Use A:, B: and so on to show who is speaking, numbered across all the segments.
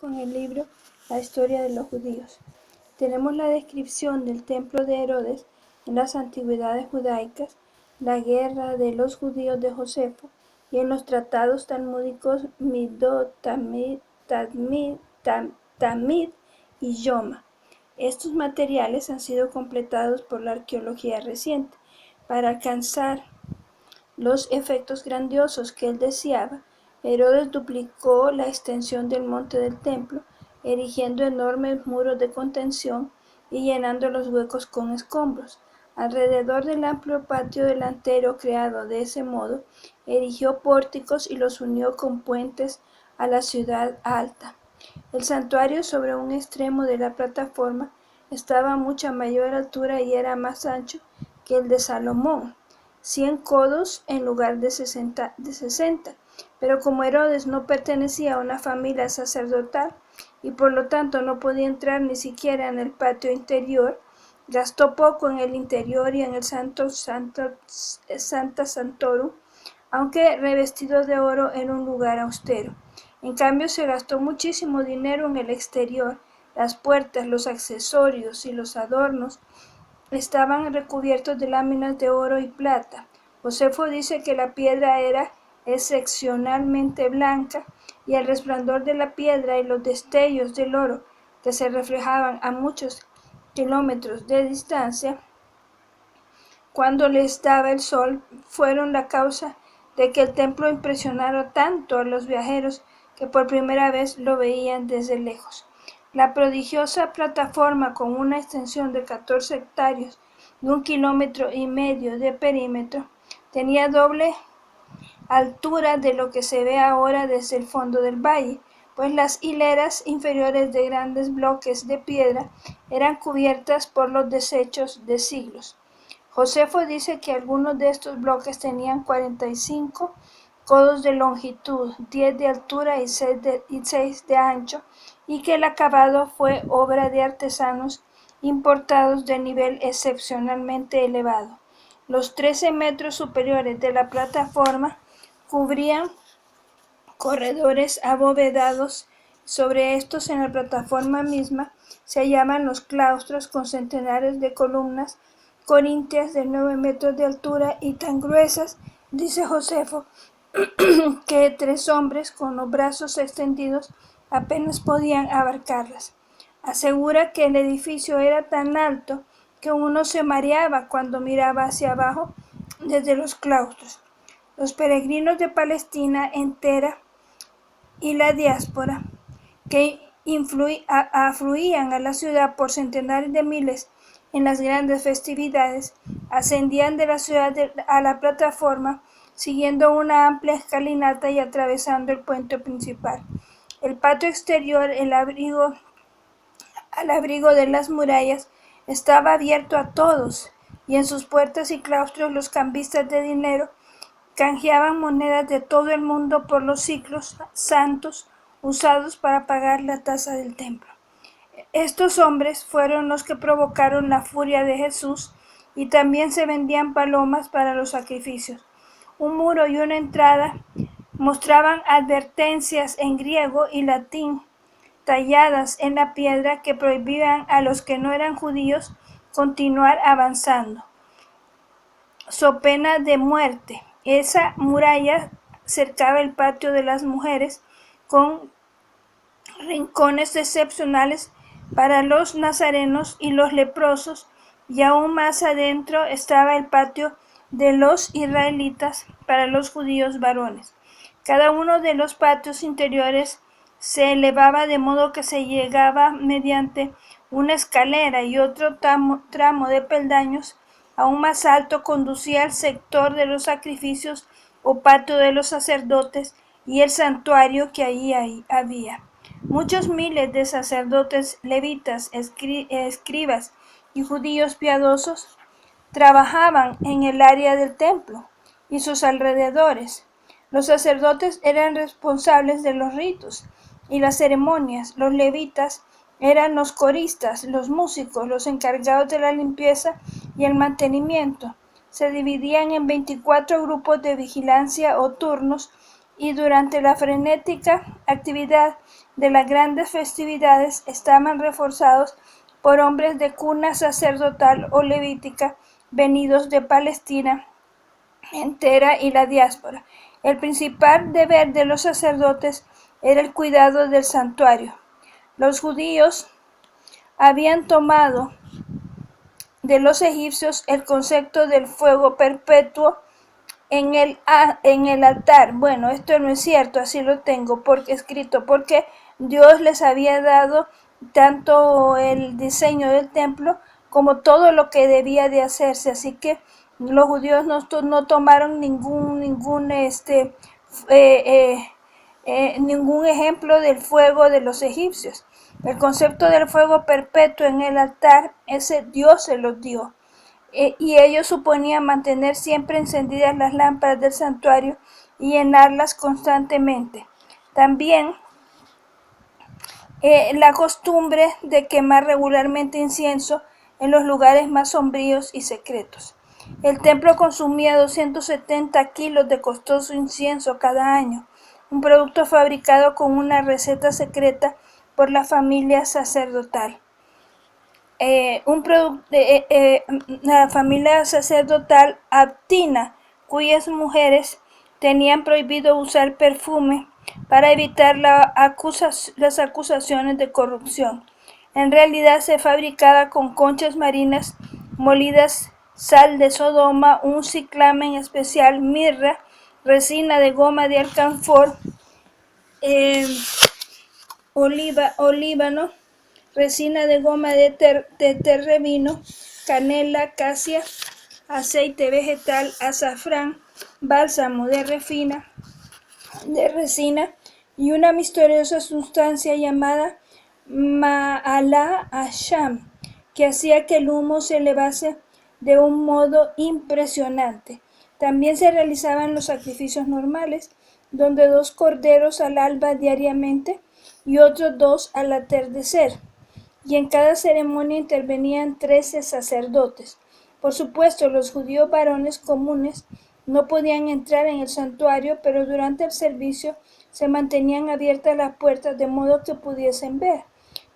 A: con el libro La historia de los judíos. Tenemos la descripción del templo de Herodes en las antigüedades judaicas, la guerra de los judíos de Josefo y en los tratados talmúdicos Midot, Tamid y Yoma. Estos materiales han sido completados por la arqueología reciente. Para alcanzar los efectos grandiosos que él deseaba, Herodes duplicó la extensión del monte del templo, erigiendo enormes muros de contención y llenando los huecos con escombros. Alrededor del amplio patio delantero creado de ese modo, erigió pórticos y los unió con puentes a la ciudad alta. El santuario sobre un extremo de la plataforma estaba a mucha mayor altura y era más ancho que el de Salomón, 100 codos en lugar de 60. Pero como Herodes no pertenecía a una familia sacerdotal y por lo tanto no podía entrar ni siquiera en el patio interior, gastó poco en el interior y en el Santa Santorum, aunque revestido de oro en un lugar austero. En cambio, se gastó muchísimo dinero en el exterior. Las puertas, los accesorios y los adornos estaban recubiertos de láminas de oro y plata. Josefo dice que la piedra era excepcionalmente blanca y el resplandor de la piedra y los destellos del oro que se reflejaban a muchos kilómetros de distancia cuando les daba el sol fueron la causa de que el templo impresionara tanto a los viajeros que por primera vez lo veían desde lejos. La prodigiosa plataforma, con una extensión de 14 hectáreas y 1,5 kilómetros de perímetro, tenía doble altura de lo que se ve ahora desde el fondo del valle, pues las hileras inferiores de grandes bloques de piedra eran cubiertas por los desechos de siglos. Josefo dice que algunos de estos bloques tenían 45 codos de longitud, 10 de altura y 6 de ancho, y que el acabado fue obra de artesanos importados de nivel excepcionalmente elevado. Los 13 metros superiores de la plataforma cubrían corredores abovedados. Sobre estos, en la plataforma misma, se hallaban los claustros con centenares de columnas corintias de 9 metros de altura y tan gruesas, dice Josefo, que 3 hombres con los brazos extendidos apenas podían abarcarlas. Asegura que el edificio era tan alto que uno se mareaba cuando miraba hacia abajo desde los claustros. Los peregrinos de Palestina entera y la diáspora, que afluían a la ciudad por centenares de miles en las grandes festividades, ascendían de la ciudad a la plataforma siguiendo una amplia escalinata y atravesando el puente principal. El patio exterior, al abrigo de las murallas, estaba abierto a todos, y en sus puertas y claustros los cambistas de dinero canjeaban monedas de todo el mundo por los siglos santos usados para pagar la tasa del templo. Estos hombres fueron los que provocaron la furia de Jesús, y también se vendían palomas para los sacrificios. Un muro y una entrada mostraban advertencias en griego y latín talladas en la piedra que prohibían a los que no eran judíos continuar avanzando, so pena de muerte. Esa muralla cercaba el patio de las mujeres con rincones excepcionales para los nazarenos y los leprosos, y aún más adentro estaba el patio de los israelitas para los judíos varones. Cada uno de los patios interiores se elevaba de modo que se llegaba mediante una escalera, y otro tramo de peldaños aún más alto conducía al sector de los sacrificios o patio de los sacerdotes y el santuario que allí había. Muchos miles de sacerdotes, levitas, escribas y judíos piadosos trabajaban en el área del templo y sus alrededores. Los sacerdotes eran responsables de los ritos y las ceremonias. Los levitas eran los coristas, los músicos, los encargados de la limpieza y el mantenimiento. Se dividían en 24 grupos de vigilancia o turnos y durante la frenética actividad de las grandes festividades estaban reforzados por hombres de cuna sacerdotal o levítica venidos de Palestina entera y la diáspora. El principal deber de los sacerdotes era el cuidado del santuario. Los judíos habían tomado de los egipcios el concepto del fuego perpetuo en el altar. Bueno, esto no es cierto, así lo tengo escrito, porque Dios les había dado tanto el diseño del templo como todo lo que debía de hacerse, así que los judíos no tomaron ningún ejemplo del fuego de los egipcios. El concepto del fuego perpetuo en el altar, ese Dios se los dio. Y ellos suponían mantener siempre encendidas las lámparas del santuario y llenarlas constantemente. También la costumbre de quemar regularmente incienso en los lugares más sombríos y secretos. El templo consumía 270 kilos de costoso incienso cada año, un producto fabricado con una receta secreta por la familia sacerdotal. La familia sacerdotal abtina, cuyas mujeres tenían prohibido usar perfume para evitar las acusaciones de corrupción. En realidad se fabricaba con conchas marinas molidas, sal de Sodoma, un ciclamen especial, mirra, resina de goma de alcanfor, olíbano, resina de goma de terrevino, canela, casia, aceite vegetal, azafrán, bálsamo de resina y una misteriosa sustancia llamada Ma'ala Asham, que hacía que el humo se elevase de un modo impresionante. También se realizaban los sacrificios normales, donde 2 corderos al alba diariamente y otros 2 al atardecer, y en cada ceremonia intervenían 13 sacerdotes. Por supuesto, los judíos varones comunes no podían entrar en el santuario, pero durante el servicio se mantenían abiertas las puertas de modo que pudiesen ver.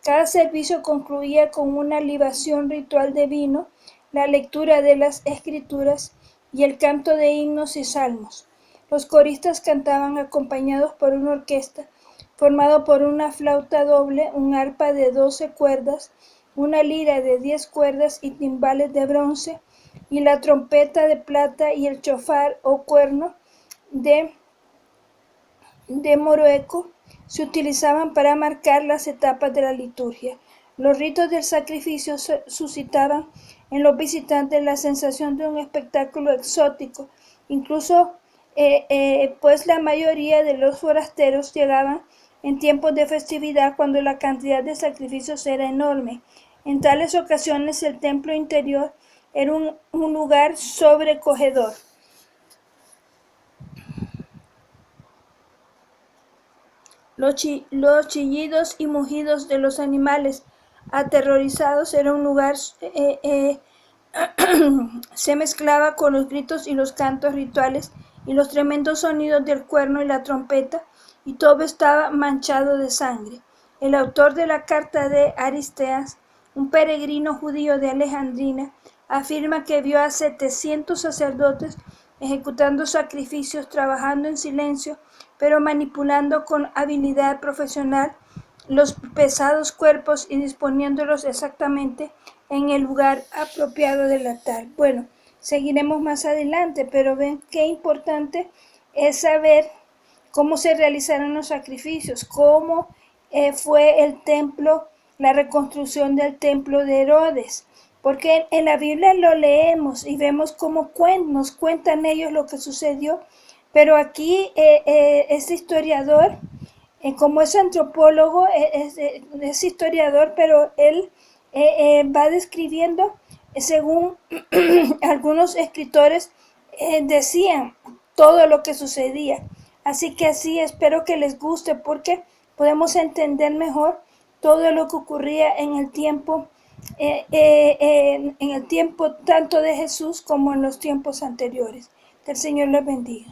A: Cada servicio concluía con una libación ritual de vino, la lectura de las escrituras y el canto de himnos y salmos. Los coristas cantaban acompañados por una orquesta formado por una flauta doble, un arpa de 12 cuerdas, una lira de 10 cuerdas y timbales de bronce, y la trompeta de plata y el chofar o cuerno de morueco se utilizaban para marcar las etapas de la liturgia. Los ritos del sacrificio suscitaban en los visitantes la sensación de un espectáculo exótico, incluso pues la mayoría de los forasteros llegaban en tiempos de festividad cuando la cantidad de sacrificios era enorme. En tales ocasiones el templo interior era un lugar sobrecogedor. Los chillidos y mugidos de los animales aterrorizados era un lugar se mezclaba con los gritos y los cantos rituales y los tremendos sonidos del cuerno y la trompeta, y todo estaba manchado de sangre. El autor de la carta de Aristeas, un peregrino judío de Alejandría, afirma que vio a 700 sacerdotes ejecutando sacrificios, trabajando en silencio, pero manipulando con habilidad profesional los pesados cuerpos y disponiéndolos exactamente en el lugar apropiado del altar. Bueno, seguiremos más adelante, pero ven qué importante es saber cómo se realizaron los sacrificios, cómo fue el templo, la reconstrucción del templo de Herodes, porque en la Biblia lo leemos y vemos cómo nos cuentan ellos lo que sucedió, pero aquí este historiador, como es antropólogo, es historiador, pero él va describiendo, según algunos escritores decían, todo lo que sucedía. Así que así espero que les guste, porque podemos entender mejor todo lo que ocurría en el tiempo tanto de Jesús como en los tiempos anteriores. Que el Señor les bendiga.